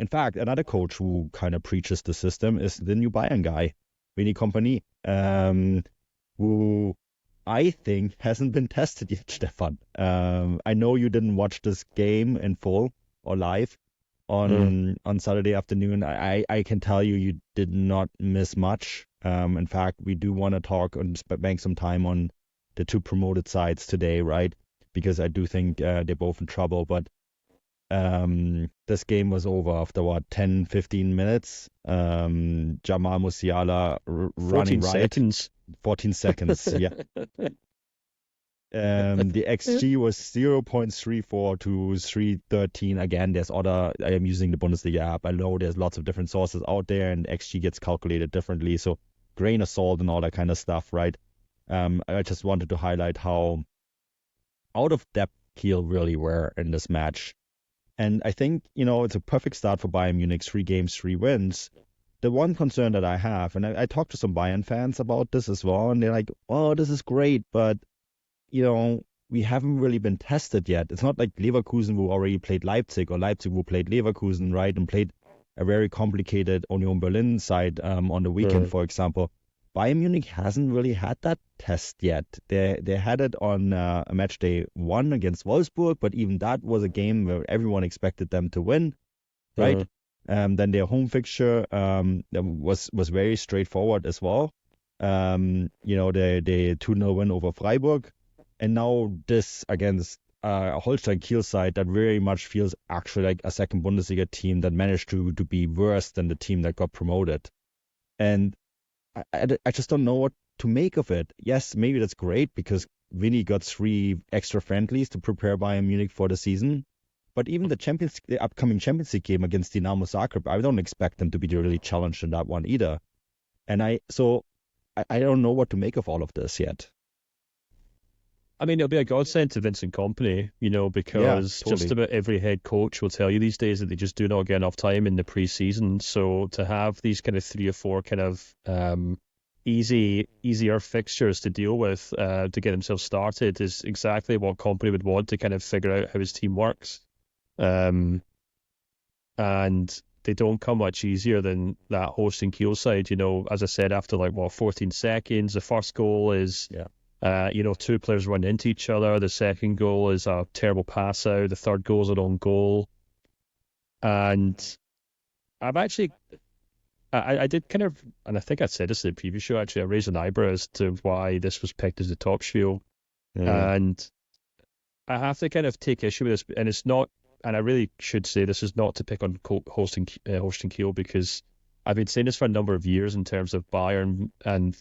In fact, another coach who kind of preaches the system is the new Bayern guy, Vinny Kompany, who I think hasn't been tested yet, Stefan. I know you didn't watch this game in full or live on Saturday afternoon. I can tell you did not miss much. In fact, we do want to talk and bank some time on the two promoted sides today, right? Because I do think they're both in trouble. But this game was over after 10, 15 minutes. Jamal Musiala running riot. 14 seconds, yeah. The XG was 0.34 to 313. Again, I am using the Bundesliga app. I know there's lots of different sources out there, and XG gets calculated differently. So grain of salt and all that kind of stuff, right? I just wanted to highlight how out of depth Kiel really were in this match. And I think, it's a perfect start for Bayern Munich, 3 games, 3 wins. The one concern that I have, and I talked to some Bayern fans about this as well, and they're like, oh, this is great, but, we haven't really been tested yet. It's not like Leverkusen who already played Leipzig, or Leipzig who played Leverkusen, right, and played a very complicated Union Berlin side on the weekend, for example. Bayern Munich hasn't really had that test yet. They had it on a match day 1 against Wolfsburg, but even that was a game where everyone expected them to win, right? Then their home fixture was very straightforward as well. The 2-0 win over Freiburg, and now this against a Holstein Kiel side that very much feels actually like a second Bundesliga team that managed to be worse than the team that got promoted. And I just don't know what to make of it. Yes, maybe that's great because Vinny got 3 extra friendlies to prepare Bayern Munich for the season. But even the upcoming Champions League game against Dinamo Zagreb, I don't expect them to be really challenged in that one either. And I don't know what to make of all of this yet. I mean, it'll be a godsend to Vincent Kompany, because totally. Just about every head coach will tell you these days that they just do not get enough time in the pre-season. So to have these kind of 3 or 4 kind of easier fixtures to deal with to get themselves started is exactly what Kompany would want to kind of figure out how his team works. And they don't come much easier than that Holstein Kiel side. As I said, after 14 seconds, the first goal is... Yeah. 2 players run into each other. The second goal is a terrible pass out. The third goal is an own goal. And I've actually, I did kind of, and I think I said this in the previous show, actually, I raised an eyebrow as to why this was picked as the top spiel. And I have to kind of take issue with this, and it's not, and I really should say this is not to pick on Holstein Kiel, because I've been saying this for a number of years in terms of Bayern, and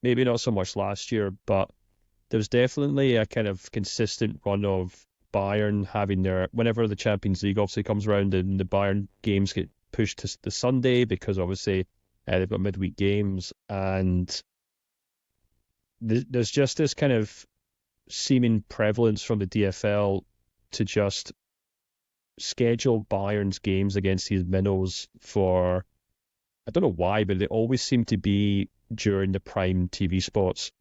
maybe not so much last year, but there's definitely a kind of consistent run of Bayern having whenever the Champions League obviously comes around, and the Bayern games get pushed to the Sunday because obviously they've got midweek games, and there's just this kind of seeming prevalence from the DFL to just schedule Bayern's games against these minnows for, I don't know why, but they always seem to be during the prime TV spots.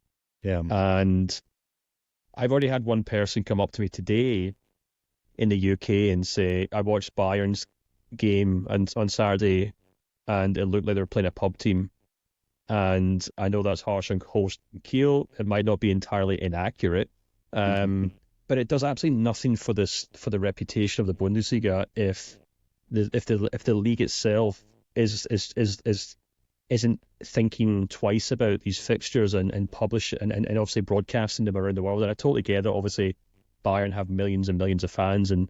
Yeah. And I've already had one person come up to me today in the UK and say, I watched Bayern's game on Saturday and it looked like they were playing a pub team. And I know that's harsh on Holstein Kiel. It might not be entirely inaccurate. But it does absolutely nothing for the reputation of the Bundesliga if the league itself isn't thinking twice about these fixtures and publish and obviously broadcasting them around the world. And I totally get that obviously Bayern have millions and millions of fans, and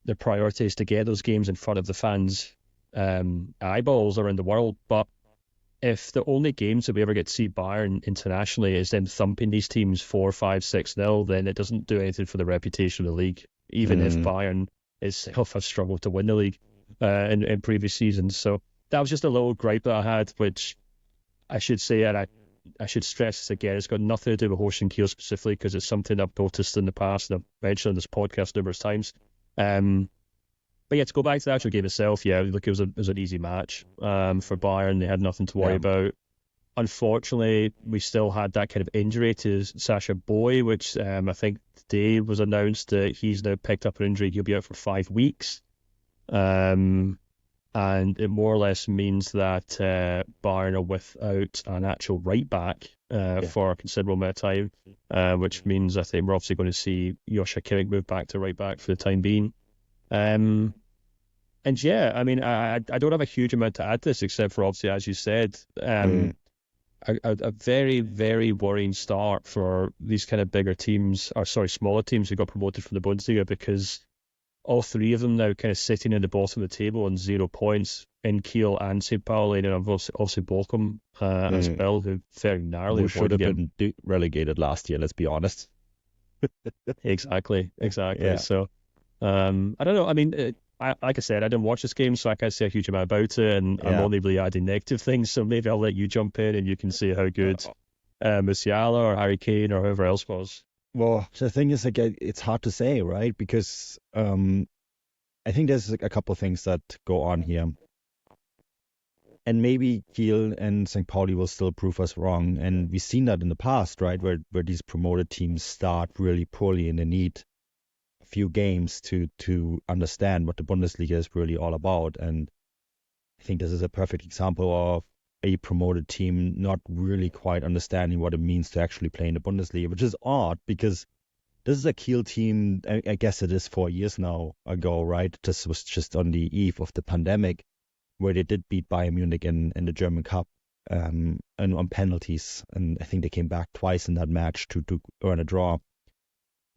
their priority is to get those games in front of the fans' eyeballs around the world. But if the only games that we ever get to see Bayern internationally is them thumping these teams 4-5-6-0, then it doesn't do anything for the reputation of the league, even if Bayern itself has struggled to win the league in previous seasons. So that was just a little gripe that I had, which I should say, and I should stress this again, it's got nothing to do with Holstein Kiel specifically, because it's something I've noticed in the past and I've mentioned on this podcast numerous times. But yeah, to go back to the actual game itself, yeah, look, it was an easy match for Bayern. They had nothing to worry about. Unfortunately, we still had that kind of injury to Sasha Boy, which I think today was announced that he's now picked up an injury. He'll be out for 5 weeks. and it more or less means that Bayern are without an actual right back for a considerable amount of time, which means I think we're obviously going to see Joshua Kimmich move back to right back for the time being. And yeah, I mean, I don't have a huge amount to add to this, except for obviously, as you said, a very, very worrying start for these kind of bigger teams, or sorry, smaller teams who got promoted from the Bundesliga, because all three of them now kind of sitting at the bottom of the table on 0 points in Kiel and St. Pauli, and obviously Bochum as well, who very narrowly Who should avoided have been relegated last year, let's be honest. Exactly. Yeah. So, I don't know. I mean, like I said, I didn't watch this game, so I can't say a huge amount about it, and I'm only really adding negative things. So maybe I'll let you jump in and you can see how good Musiala or Harry Kane or whoever else was. Well, the thing is, like, it's hard to say, right? Because I think there's a couple of things that go on here. And maybe Kiel and St. Pauli will still prove us wrong. And we've seen that in the past, right? Where these promoted teams start really poorly and they need a few games to understand what the Bundesliga is really all about. And I think this is a perfect example of a promoted team not really quite understanding what it means to actually play in the Bundesliga, which is odd because this is a Kiel team, I guess it is 4 years now ago, right? This was just on the eve of the pandemic where they did beat Bayern Munich in the German Cup and on penalties. And I think they came back twice in that match to earn a draw.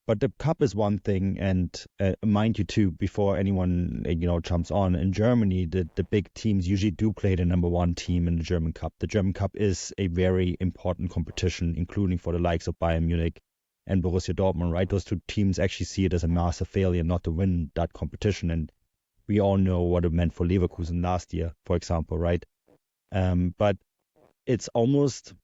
But the cup is one thing, and mind you too, before anyone jumps on, in Germany, the big teams usually do play the number one team in the German Cup. The German Cup is a very important competition, including for the likes of Bayern Munich and Borussia Dortmund, right? Those two teams actually see it as a massive failure not to win that competition, and we all know what it meant for Leverkusen last year, for example, right? But it's almost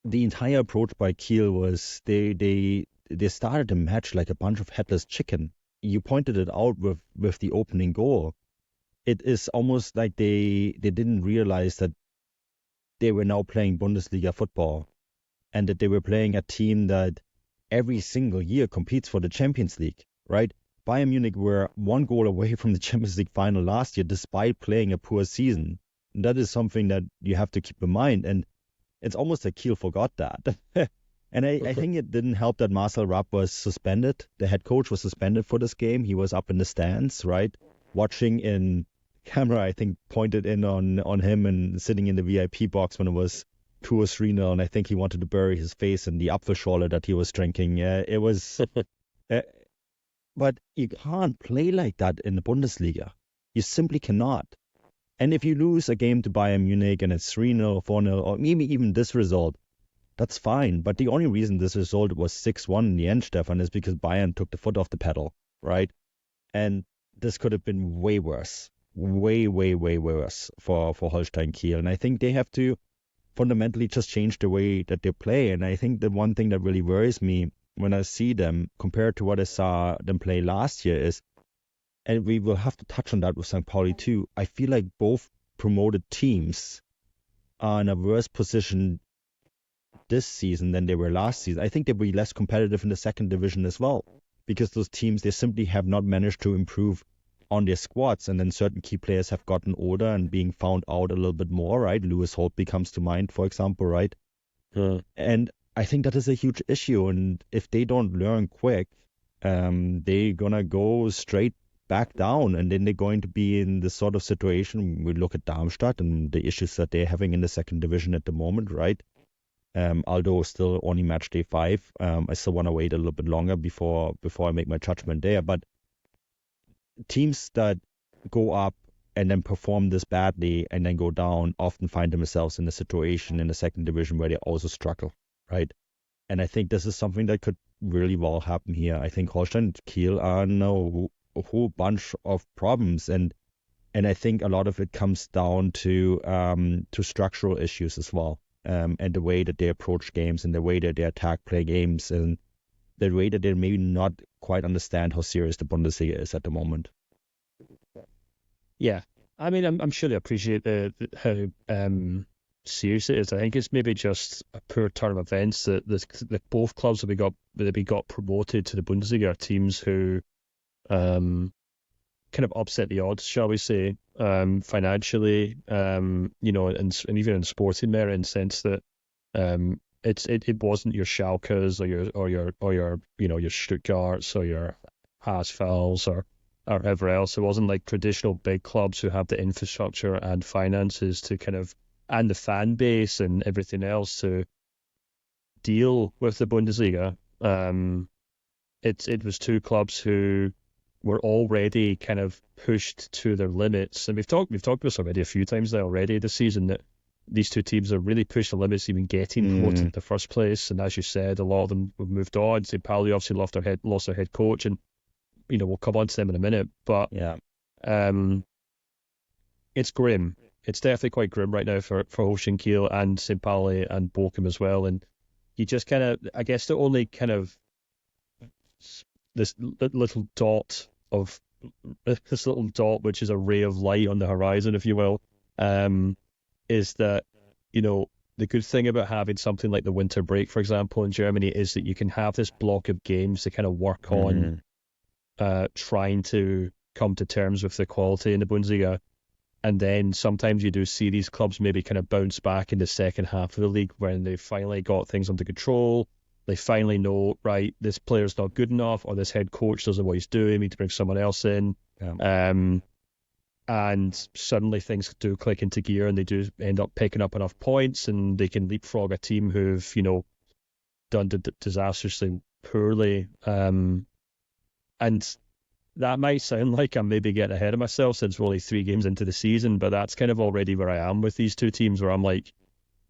the entire approach by Kiel was they started the match like a bunch of headless chicken. You pointed it out with the opening goal. It is almost like they didn't realize that they were now playing Bundesliga football and that they were playing a team that every single year competes for the Champions League, right? Bayern Munich were one goal away from the Champions League final last year despite playing a poor season. And that is something that you have to keep in mind. And it's almost like Kiel forgot that. And I think it didn't help that Marcel Rapp was suspended. The head coach was suspended for this game. He was up in the stands, right? Watching in camera, I think, pointed in on him and sitting in the VIP box when it was 2 or 3-0. And I think he wanted to bury his face in the Apfelschorle that he was drinking. It was... but you can't play like that in the Bundesliga. You simply cannot. And if you lose a game to Bayern Munich and it's 3-0, 4-0, or maybe even this result, that's fine. But the only reason this result was 6-1 in the end, Stefan, is because Bayern took the foot off the pedal, right? And this could have been way worse. Way, way, way worse for Holstein Kiel. And I think they have to fundamentally just change the way that they play. And I think the one thing that really worries me when I see them compared to what I saw them play last year is, and we will have to touch on that with St. Pauli too, I feel like both promoted teams are in a worse position this season than they were last season. I think they'll be less competitive in the second division as well, because those teams, they simply have not managed to improve on their squads, and then certain key players have gotten older and being found out a little bit more, right? Lewis Holtby comes to mind, for example, right? And I think that is a huge issue, and if they don't learn quick, they're gonna go straight back down, and then they're going to be in this sort of situation. We look at Darmstadt and the issues that they're having in the second division at the moment, right? Although still only match day 5, I still want to wait a little bit longer before I make my judgment there. But teams that go up and then perform this badly and then go down often find themselves in a situation in the second division where they also struggle, right? And I think this is something that could really well happen here. I think Holstein Kiel are now a whole bunch of problems, and I think a lot of it comes down to structural issues as well. And the way that they approach games and the way that they play games and the way that they maybe not quite understand how serious the Bundesliga is at the moment. Yeah, I mean, I'm sure they appreciate how serious it is. I think it's maybe just a poor turn of events that both clubs that we got promoted to the Bundesliga are teams who kind of upset the odds, shall we say. financially, and even in sporting merit, in the sense that it wasn't your Schalkes or your Stuttgarts or your Haasfells or whoever else. It wasn't like traditional big clubs who have the infrastructure and finances to and the fan base and everything else to deal with the Bundesliga. It was two clubs who were already pushed to their limits, and we've talked about this already a few times now already this season, that these two teams are really pushed the limits even getting promoted in the first place. And as you said, a lot of them have moved on. St. Pauli obviously lost their head coach, and we'll come on to them in a minute. But it's grim. It's definitely quite grim right now for Holstein Kiel and St. Pauli and Bochum as well. And you just I guess the only this little dot which is a ray of light on the horizon, if you will, is that the good thing about having something like the winter break, for example, in Germany, is that you can have this block of games to work on trying to come to terms with the quality in the Bundesliga. And then sometimes you do see these clubs maybe bounce back in the second half of the league when they finally got things under control. They finally know, right, this player's not good enough, or this head coach doesn't know what he's doing, we need to bring someone else in. And suddenly things do click into gear, and they do end up picking up enough points, and they can leapfrog a team who've, done disastrously poorly. And that might sound like I'm maybe getting ahead of myself since we're only 3 games into the season, but that's already where I am with these two teams, where I'm like,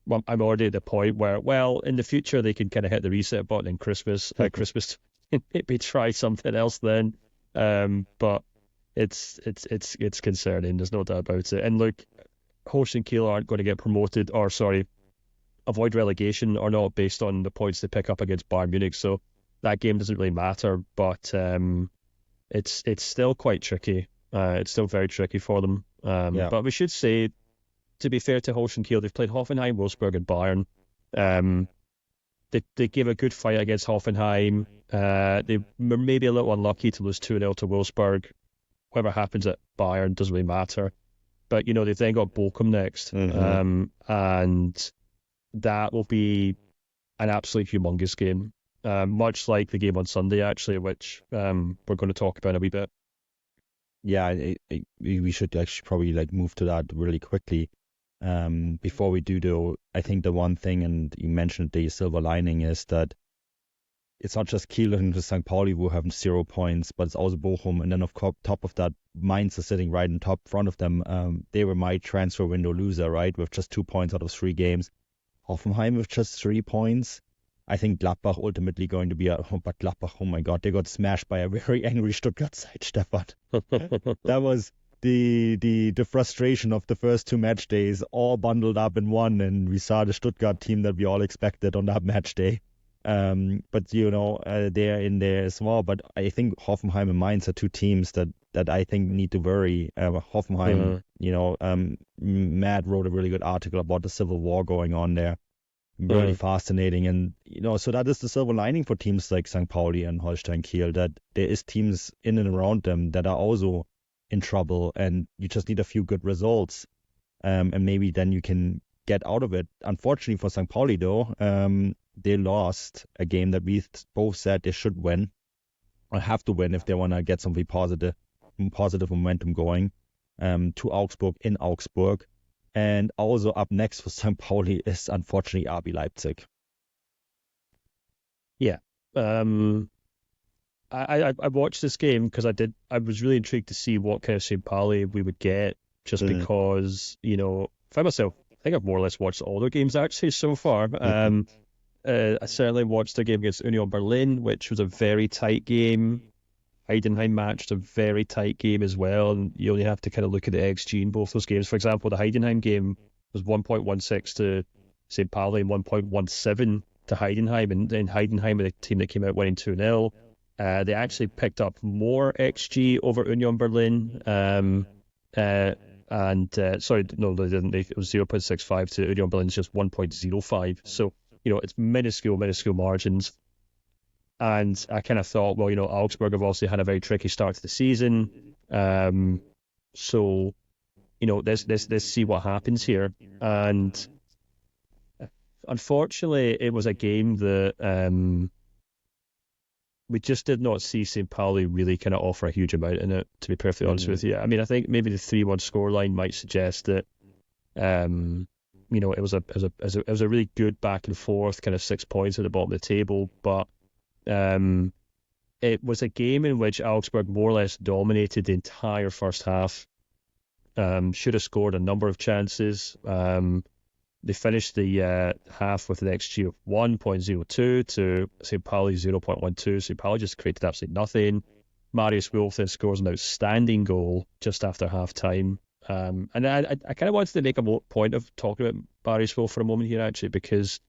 well, I'm already at the point where, well, in the future they can hit the reset button in Christmas, maybe try something else then. But it's concerning. There's no doubt about it. And look, Holstein Kiel aren't going to get promoted, or avoid relegation or not, based on the points they pick up against Bayern Munich. So that game doesn't really matter. But it's still quite tricky. It's still very tricky for them. But we should say, to be fair to Holstein Kiel, they've played Hoffenheim, Wolfsburg, and Bayern. They gave a good fight against Hoffenheim. They were maybe a little unlucky to lose 2-0 to Wolfsburg. Whatever happens at Bayern doesn't really matter. But, they've then got Bochum next. And that will be an absolutely humongous game. Much like the game on Sunday, actually, which we're going to talk about in a wee bit. Yeah, we should actually probably move to that really quickly. Before we do, though, I think the one thing, and you mentioned the silver lining, is that it's not just Kiel and St. Pauli who have 0 points, but it's also Bochum. And then, top of that, Mainz is sitting right in top front of them. They were my transfer window loser, right, with just 2 points out of 3 games. Hoffenheim with just 3 points. I think Gladbach ultimately going to be but Gladbach, oh my God, they got smashed by a very angry Stuttgart side, Stefan. That was the frustration of the first 2 match days, all bundled up in one, and we saw the Stuttgart team that we all expected on that match day. But they're in there as well. But I think Hoffenheim and Mainz are 2 teams that I think need to worry. Hoffenheim, Matt wrote a really good article about the civil war going on there. Really fascinating. And so that is the silver lining for teams like St. Pauli and Holstein Kiel, that there is teams in and around them that are also in trouble, and you just need a few good results, and maybe then you can get out of it. Unfortunately for St. Pauli, though, they lost a game that we both said they should win, or have to win if they want to get something positive momentum going, to Augsburg in Augsburg. And also up next for St. Pauli is unfortunately RB Leipzig. Yeah. I watched this game because I was really intrigued to see what kind of St. Pauli we would get, just because, for myself, I think I've more or less watched all their games actually so far. I certainly watched their game against Union Berlin, which was a very tight game. Heidenheim match, a very tight game as well, and you only have to look at the XG in both those games. For example, the Heidenheim game was 1.16 to St. Pauli and 1.17 to Heidenheim, and then Heidenheim were the team that came out winning 2-0. They actually picked up more XG over Union Berlin, sorry, no, they didn't. It was 0.65 to Union Berlin's just 1.05. So, it's minuscule margins. And I thought, well, Augsburg have also had a very tricky start to the season. So let's see what happens here. And unfortunately, it was a game that we just did not see St. Pauli really kind of offer a huge amount in it, to be perfectly honest with you. I mean, I think maybe the 3-1 scoreline might suggest that, it was a really good back and forth, kind of 6 points at the bottom of the table, but it was a game in which Augsburg more or less dominated the entire first half. Should have scored a number of chances. They finished the half with an XG of 1.02 to St. Pauli 0.12. St. Pauli just created absolutely nothing. Marius Wolf then scores an outstanding goal just after half time. And I kind of wanted to make a point of talking about Marius Wolf for a moment here, actually, because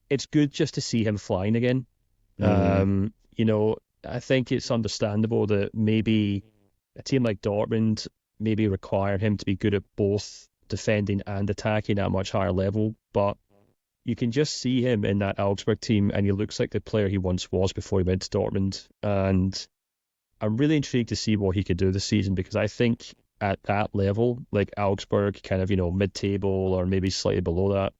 it's good just to see him flying again. I think it's understandable that maybe a team like Dortmund maybe require him to be good at both defending and attacking at a much higher level, but you can just see him in that Augsburg team and he looks like the player he once was before he went to Dortmund. And I'm really intrigued to see what he could do this season, because I think at that level, like Augsburg, kind of, mid-table or maybe slightly below that,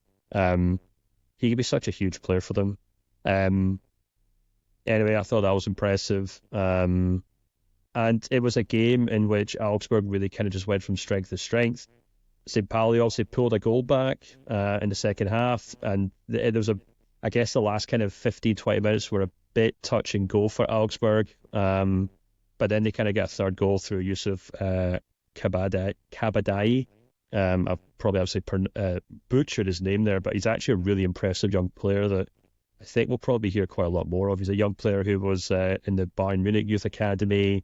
he could be such a huge player for them. Anyway, I thought that was impressive. And it was a game in which Augsburg really kind of just went from strength to strength. St. Pauli also pulled a goal back in the second half, and there was I guess the last kind of 15-20 minutes were a bit touch and go for Augsburg, but then they kind of got a third goal through Yusuf Kabadai. I've probably absolutely butchered his name there, but he's actually a really impressive young player that I think we'll probably hear quite a lot more of. He's a young player who was in the Bayern Munich Youth Academy,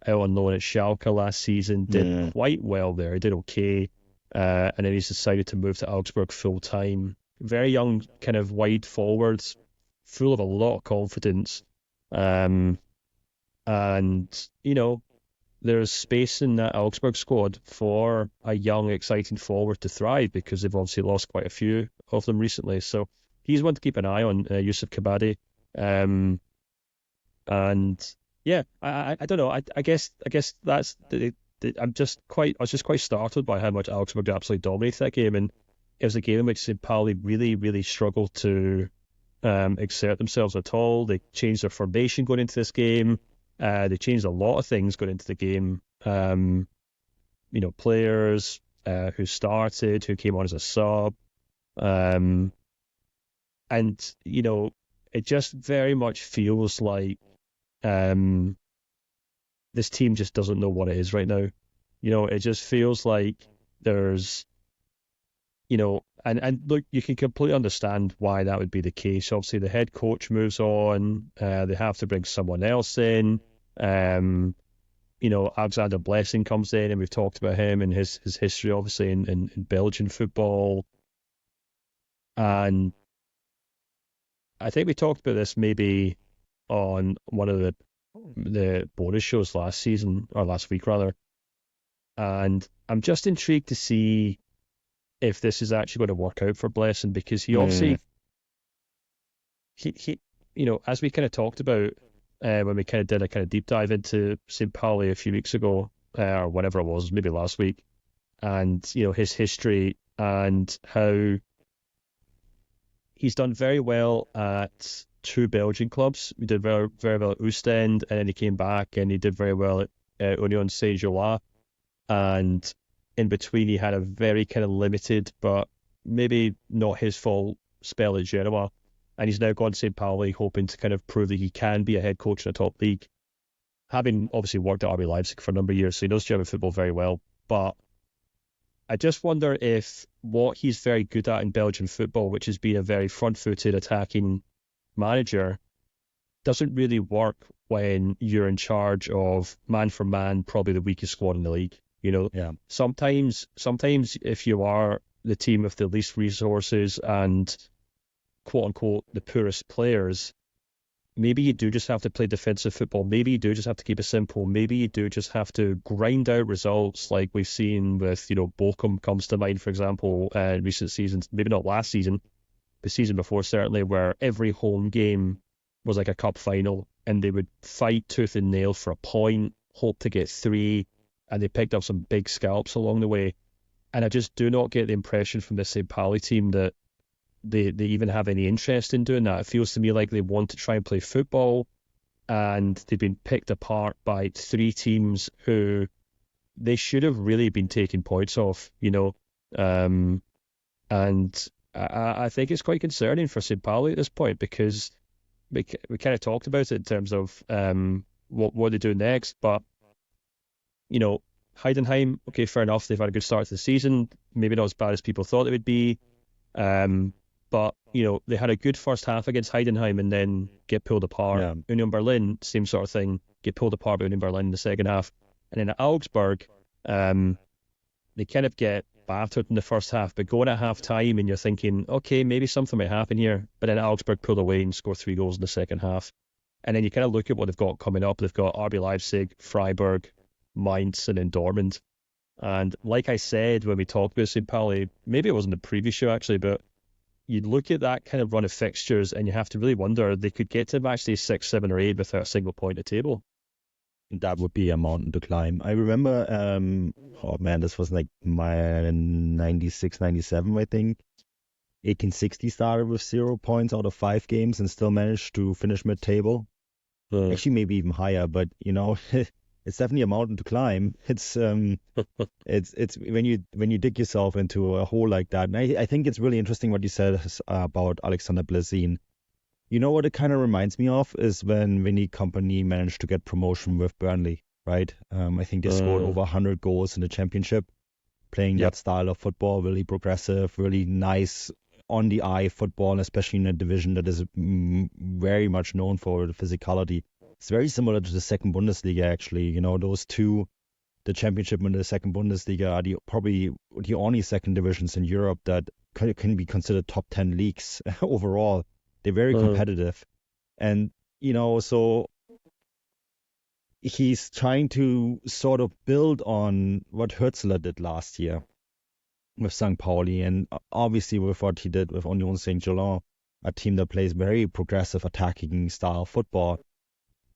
out on loan at Schalke last season, did quite well there. He did okay. And then he's decided to move to Augsburg full time. Very young, kind of wide forwards, full of a lot of confidence. And, there's space in that Augsburg squad for a young, exciting forward to thrive, because they've obviously lost quite a few of them recently. So he's one to keep an eye on, Yusuf Kabadi. And yeah, I don't know. I guess that's I was just quite startled by how much Augsburg absolutely dominated that game, and it was a game in which St. Pauli really, really struggled to exert themselves at all. They changed their formation going into this game. They changed a lot of things going into the game. Players who started, who came on as a sub, and it just very much feels like this team just doesn't know what it is right now. It just feels like there's, and look, you can completely understand why that would be the case. Obviously, the head coach moves on. They have to bring someone else in. Alexander Blessing comes in, and we've talked about him and his history, obviously, in Belgian football. And I think we talked about this maybe on one of the bonus shows last week rather, and I'm just intrigued to see if this is actually going to work out for Blessing, because he obviously he as we kind of talked about when we kind of did a kind of deep dive into St. Pauli a few weeks ago, or whatever it was, maybe last week, and his history and how he's done very well at two Belgian clubs. He did very, very well at Oostend, and then he came back and he did very well at Union Saint-Gilloise. And in between, he had a very kind of limited, but maybe not his full spell at Genoa. And he's now gone to St. Pauli, hoping to kind of prove that he can be a head coach in a top league. Having obviously worked at RB Leipzig for a number of years, so he knows German football very well. But I just wonder if what he's very good at in Belgian football, which has been a very front-footed attacking manager, doesn't really work when you're in charge of man for man, probably the weakest squad in the league. Sometimes if you are the team with the least resources and quote unquote the poorest players, maybe you do just have to play defensive football. Maybe you do just have to keep it simple. Maybe you do just have to grind out results, like we've seen with, Bochum comes to mind, for example, in recent seasons. Maybe not last season, the season before certainly, where every home game was like a cup final, and they would fight tooth and nail for a point, hope to get 3, and they picked up some big scalps along the way. And I just do not get the impression from this St. Pauli team that they even have any interest in doing that. It feels to me like they want to try and play football, and they've been picked apart by 3 teams who they should have really been taking points off, and I think it's quite concerning for St. Pauli at this point, because we kind of talked about it in terms of what they do next. But, Heidenheim, okay, fair enough. They've had a good start to the season. Maybe not as bad as people thought it would be. But, they had a good first half against Heidenheim and then get pulled apart. Yeah. Union Berlin, same sort of thing, get pulled apart by Union Berlin in the second half. And then at Augsburg, they kind of get battered in the first half, but going at half time and you're thinking, okay, maybe something might happen here. But then Augsburg pulled away and scored 3 goals in the second half. And then you kind of look at what they've got coming up. They've got RB Leipzig, Freiburg, Mainz, and then Dortmund. And like I said when we talked about St. Pauli, maybe it wasn't the previous show actually, but you look at that kind of run of fixtures and you have to really wonder, they could get to match day 6, 7, or 8 without a single point at table. That would be a mountain to climb. I remember, this was like my 96, 97, I think. 1860 started with 0 points out of 5 games and still managed to finish mid-table. Actually, maybe even higher, but it's definitely a mountain to climb. It's it's when you dig yourself into a hole like that. And I think it's really interesting what you said about Alexander Blazin. You know what it kind of reminds me of is when Vinny Kompany managed to get promotion with Burnley, right? I think they scored over 100 goals in the championship, playing that style of football, really progressive, really nice on-the-eye football, and especially in a division that is very much known for the physicality. It's very similar to the second Bundesliga, actually. Those two, the championship and the second Bundesliga, are probably the only second divisions in Europe that can be considered top 10 leagues overall. They're very competitive. And, so he's trying to sort of build on what Hürzeler did last year with St. Pauli, and obviously with what he did with Union Saint-Gilloise, a team that plays very progressive attacking style football.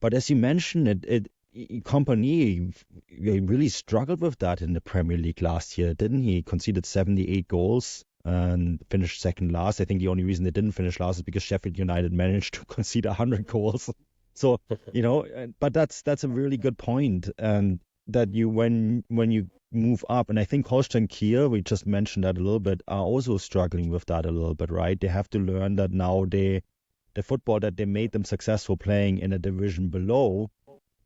But as you mentioned, Kompany really struggled with that in the Premier League last year, didn't he? Conceded 78 goals and finished second last. I think the only reason they didn't finish last is because Sheffield United managed to concede 100 goals. So, but that's a really good point. And that when you move up, and I think Holstein Kiel, we just mentioned that a little bit, are also struggling with that a little bit, right? They have to learn that now the football that they made them successful playing in a division below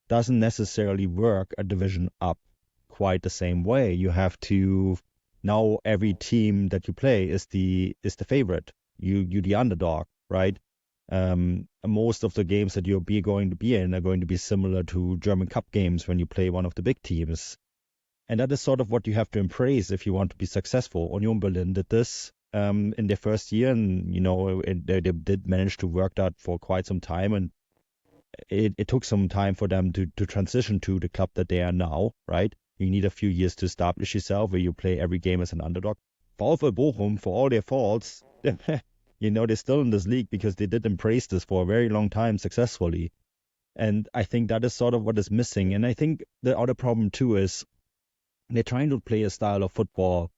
doesn't necessarily work a division up quite the same way. You have to, now every team that you play is the favorite. You the underdog, right? Most of the games that you're going to be in are going to be similar to German Cup games when you play one of the big teams. And that is sort of what you have to embrace if you want to be successful. Union Berlin did this in their first year, and they did manage to work that for quite some time, and it took some time for them to transition to the club that they are now, right? You need a few years to establish yourself where you play every game as an underdog. VfL Bochum, for all their faults, they're still in this league because they did embrace this for a very long time successfully. And I think that is sort of what is missing. And I think the other problem too is they're trying to play a style of football,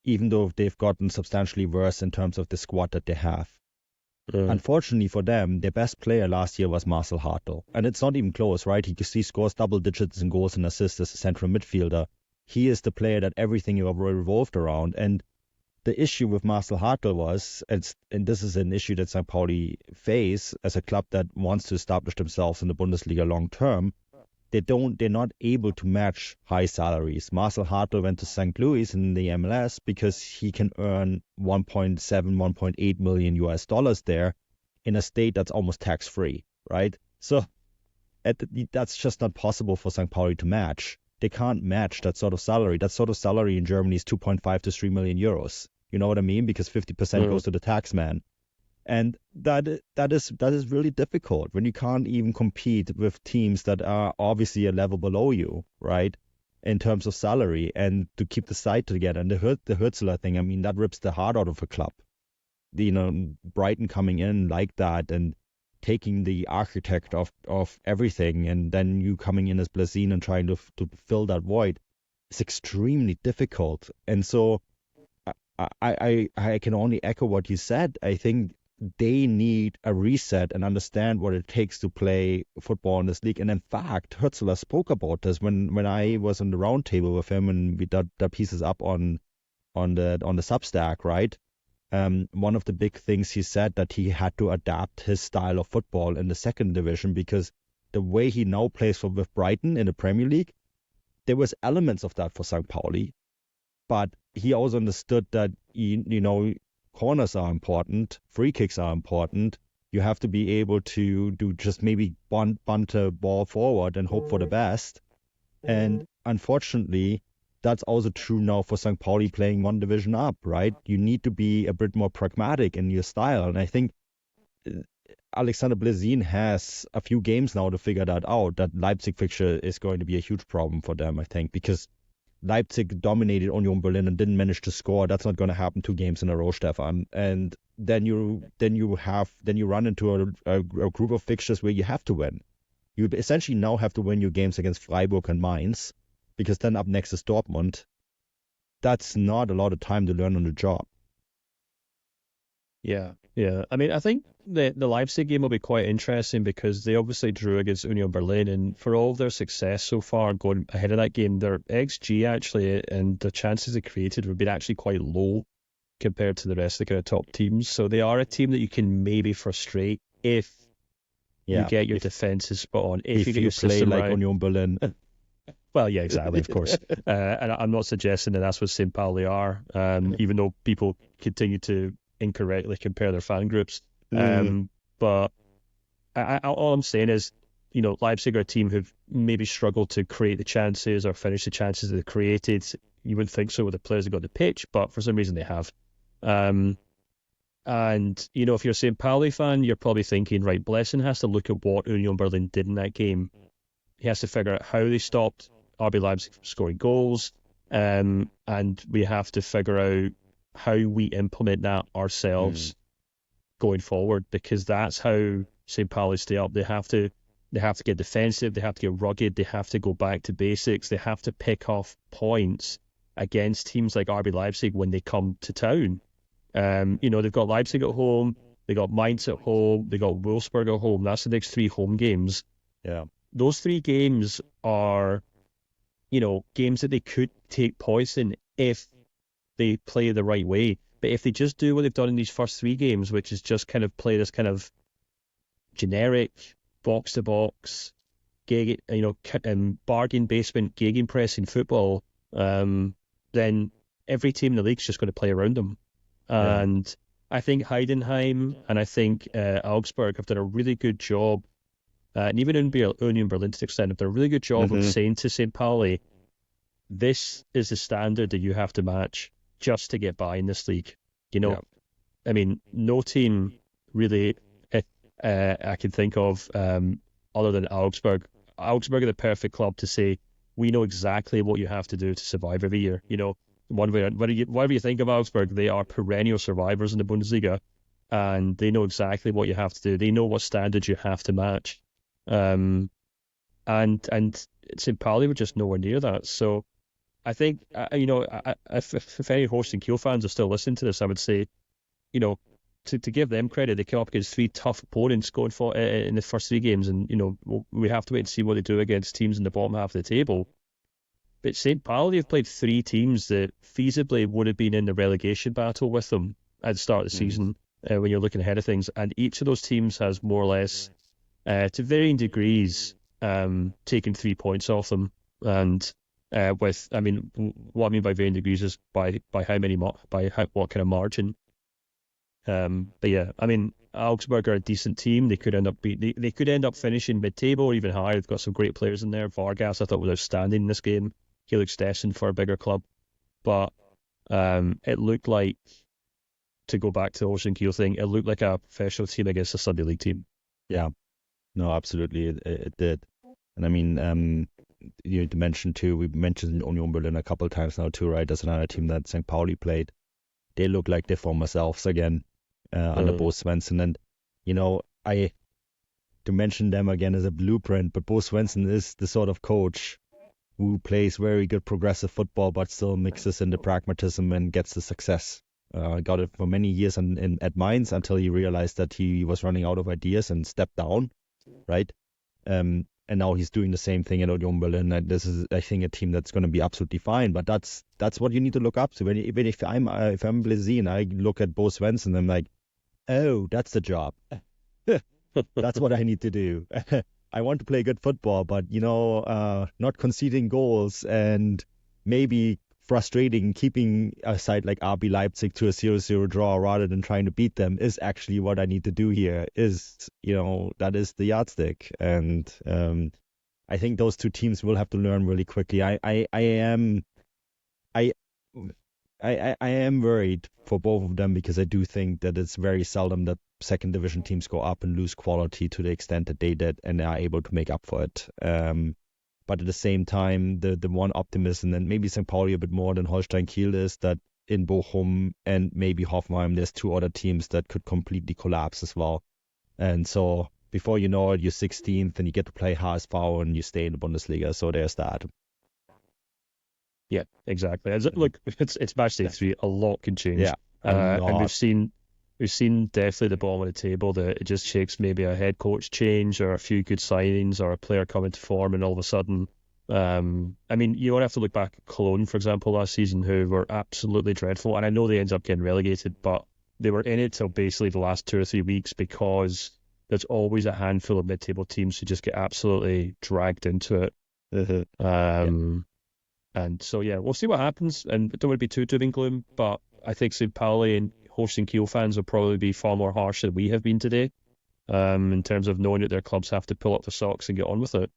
even though they've gotten substantially worse in terms of the squad that they have. Unfortunately for them, their best player last year was Marcel Hartl. And it's not even close, right? He scores double digits in goals and assists as a central midfielder. He is the player that everything revolved around. And the issue with Marcel Hartl was, and this is an issue that St. Pauli face as a club that wants to establish themselves in the Bundesliga long term, they're not able to match high salaries. Marcel Hartl went to St. Louis in the MLS because he can earn 1.7, 1.8 million US dollars there in a state that's almost tax-free, right? So that's just not possible for St. Pauli to match. They can't match that sort of salary. That sort of salary in Germany is 2.5 to 3 million euros. You know what I mean? Because 50% goes to the tax man. And that is really difficult when you can't even compete with teams that are obviously a level below you, right? In terms of salary, and to keep the side together. And the Hürzeler thing, I mean, that rips the heart out of a club. Brighton coming in like that and taking the architect of everything, and then you coming in as Blazin and trying to fill that void. is extremely difficult. And so I can only echo what you said. I think they need a reset and understand what it takes to play football in this league. And in fact, Hutzler spoke about this when I was on the round table with him and we did the pieces up on the Substack, right? One of the big things he said that he had to adapt his style of football in the second division because the way he now plays with Brighton in the Premier League, there was elements of that for St. Pauli, but he also understood that corners are important, free kicks are important. You have to be able to do just maybe bunt a ball forward and hope for the best. And unfortunately, that's also true now for St. Pauli playing one division up, right? You need to be a bit more pragmatic in your style. And I think Alexander Blazin has a few games now to figure that out. That Leipzig fixture is going to be a huge problem for them, I think, because Leipzig dominated Union Berlin and didn't manage to score. That's not going to happen 2 games in a row, Stefan. And then you run into a group of fixtures where you have to win. You essentially now have to win your games against Freiburg and Mainz, because then up next is Dortmund. That's not a lot of time to learn on the job. Yeah. I mean, I think the Leipzig game will be quite interesting because they obviously drew against Union Berlin, and for all their success so far going ahead of that game, their XG actually and the chances they created have been actually quite low compared to the rest of the kind of top teams. So they are a team that you can maybe frustrate if you get your defenses spot on. If you get your play system like right. Union Berlin. Well, yeah, exactly, of course. And I'm not suggesting that that's what St. Pauli are, even though people continue to incorrectly compare their fan groups. But all I'm saying is, Leipzig are a team who've maybe struggled to create the chances or finish the chances that they created. You wouldn't think so with the players that got the pitch, but for some reason they have. And, if you're a St. Pauli fan, you're probably thinking, right, Blessing has to look at what Union Berlin did in that game. He has to figure out how they stopped RB Leipzig from scoring goals, and we have to figure out how we implement that ourselves going forward, because that's how St. Pauli stay up. They have to get defensive, they have to get rugged, they have to go back to basics, they have to pick off points against teams like RB Leipzig when they come to town. They've got Leipzig at home, they got Mainz at home, they got Wolfsburg at home. That's the next 3 home games. Yeah. Those 3 games are, games that they could take points in if they play the right way. But if they just do what they've done in these first 3 games, which is just kind of play this kind of generic box-to-box, bargain basement, gegenpressing football, then every team in the league's just going to play around them. Yeah. And I think Heidenheim and I think Augsburg have done a really good job, and even Union Berlin to an extent have done a really good job of saying to St. Pauli, this is the standard that you have to match just to get by in this league. I mean, no team really I can think of other than Augsburg. Augsburg are the perfect club to say, we know exactly what you have to do to survive every year. Whatever you think of Augsburg, they are perennial survivors in the Bundesliga, and they know exactly what you have to do. They know what standards you have to match. And St. Pauli were just nowhere near that. So I think, if any Holstein Kiel fans are still listening to this, I would say, to give them credit, they came up against 3 tough opponents going for in the first 3 games, and we have to wait and see what they do against teams in the bottom half of the table. But St. Pauli have played 3 teams that feasibly would have been in the relegation battle with them at the start of the season when you're looking ahead of things, and each of those teams has more or less, to varying degrees, taken 3 points off them. And what I mean by varying degrees is by what kind of margin. But yeah, I mean, Augsburg are a decent team. They could end up finishing mid-table or even higher. They've got some great players in there. Vargas, I thought, was outstanding in this game. Felix Stessen for a bigger club, but it looked like, to go back to the Holstein Kiel thing, it looked like a professional team against a Sunday League team. Yeah, no, absolutely, it did. And I mean, you mentioned too. We mentioned Union Berlin a couple of times now too, right? That's another team that St. Pauli played. They look like their former selves again under Bo Svensson, and to mention them again as a blueprint. But Bo Svensson is the sort of coach who plays very good progressive football, but still mixes in the pragmatism and gets the success. Got it for many years at Mainz until he realized that he was running out of ideas and stepped down, right? And now he's doing the same thing at Union Berlin. And this is, I think, a team that's going to be absolutely fine. But that's what you need to look up to. Even if I'm Blazin, I look at Bo Svensson and I'm like, oh, that's the job. That's what I need to do. I want to play good football, but not conceding goals and maybe frustrating keeping a side like RB Leipzig to a 0-0 draw rather than trying to beat them is actually what I need to do here. That is the yardstick. And I think those two teams will have to learn really quickly. I am worried for both of them because I do think that it's very seldom that second division teams go up and lose quality to the extent that they did and are able to make up for it. But at the same time, the one optimism, and maybe St. Pauli a bit more than Holstein Kiel, is that in Bochum and maybe Hoffenheim, there's two other teams that could completely collapse as well. And so before you know it, you're 16th and you get to play HSV and you stay in the Bundesliga. So there's that. Yeah, exactly. Look, it's match day 3. A lot can change. Yeah, and we've seen definitely the bottom of the table that it just takes maybe a head coach change or a few good signings or a player coming to form, and all of a sudden, I mean, you only have to look back at Cologne, for example, last season, who were absolutely dreadful. And I know they ended up getting relegated, but they were in it till basically the last 2 or 3 weeks because there's always a handful of mid-table teams who just get absolutely dragged into it. And so, yeah, we'll see what happens. And don't want to be too doom and gloom, but I think St. Pauli and Holstein Kiel fans will probably be far more harsh than we have been today, in terms of knowing that their clubs have to pull up the socks and get on with it.